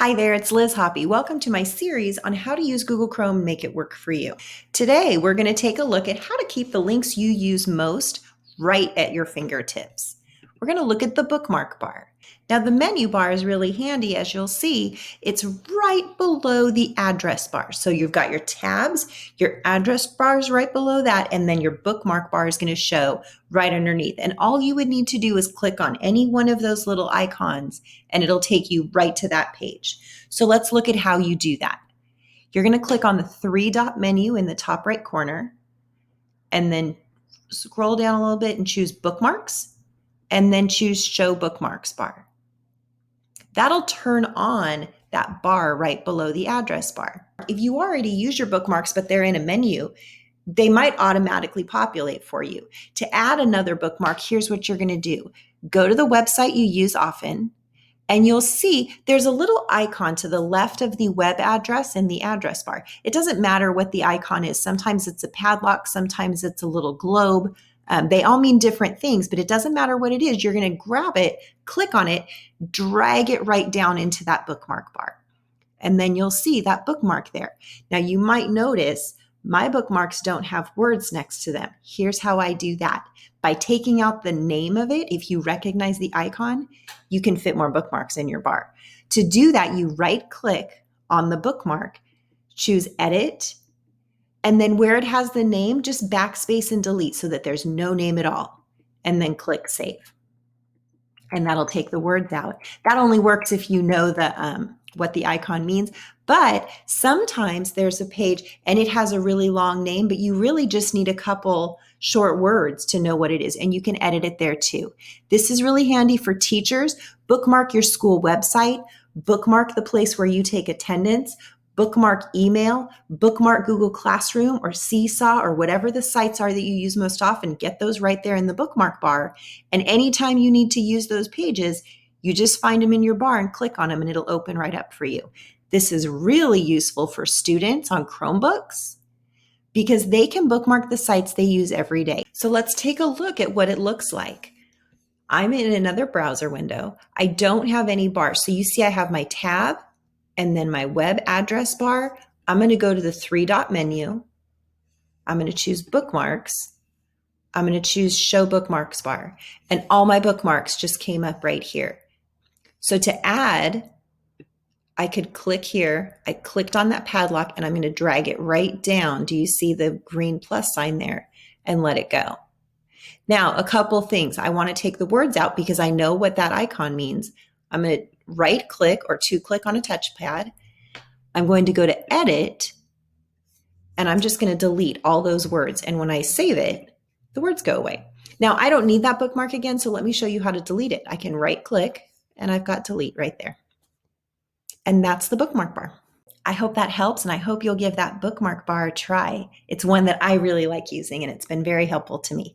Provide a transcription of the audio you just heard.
Hi there, it's Liz Hoppy. Welcome to my series on how to use Google Chrome and make it work for you. Today, we're going to take a look at how to keep the links you use most right at your fingertips. We're going to look at the bookmark bar. Now, the menu bar is really handy. As you'll see, it's right below the address bar. So you've got your tabs, your address bar is right below that, and then your bookmark bar is going to show right underneath. And all you would need to do is click on any one of those little icons and it'll take you right to that page. So let's look at how you do that. You're going to click on the three-dot menu in the top right corner and then scroll down a little bit and choose bookmarks and then choose show bookmarks bar. That'll turn on that bar right below the address bar. If you already use your bookmarks, but they're in a menu, they might automatically populate for you. To add another bookmark, here's what you're going to do. Go to the website you use often, and you'll see there's a little icon to the left of the web address in the address bar. It doesn't matter what the icon is. Sometimes it's a padlock, sometimes it's a little globe. They all mean different things, but it doesn't matter what it is. You're going to grab it, click on it, drag it right down into that bookmark bar. And then you'll see that bookmark there. Now you might notice my bookmarks don't have words next to them. Here's how I do that. By taking out the name of it, if you recognize the icon, you can fit more bookmarks in your bar. To do that, you right-click on the bookmark, choose Edit, and then where it has the name, just backspace and delete so that there's no name at all, and then click Save. And that'll take the words out. That only works if you know what the icon means, but sometimes there's a page and it has a really long name, but you really just need a couple short words to know what it is, and you can edit it there too. This is really handy for teachers. Bookmark your school website, bookmark the place where you take attendance, bookmark email, bookmark Google Classroom or Seesaw or whatever the sites are that you use most often. Get those right there in the bookmark bar. And anytime you need to use those pages, you just find them in your bar and click on them and it'll open right up for you. This is really useful for students on Chromebooks because they can bookmark the sites they use every day. So let's take a look at what it looks like. I'm in another browser window. I don't have any bars. So you see I have my tab and then my web address bar. I'm going to go to the three-dot menu. I'm going to choose bookmarks. I'm going to choose show bookmarks bar. And all my bookmarks just came up right here. So to add, I could click here. I clicked on that padlock and I'm going to drag it right down. Do you see the green plus sign there? And let it go. Now, a couple things. I want to take the words out because I know what that icon means. I'm going to right click or two click on a touchpad. I'm going to go to edit and I'm just going to delete all those words. And when I save it, the words go away. Now, I don't need that bookmark again, so let me show you how to delete it. I can right click and I've got delete right there. And that's the bookmark bar. I hope that helps and I hope you'll give that bookmark bar a try. It's one that I really like using and it's been very helpful to me.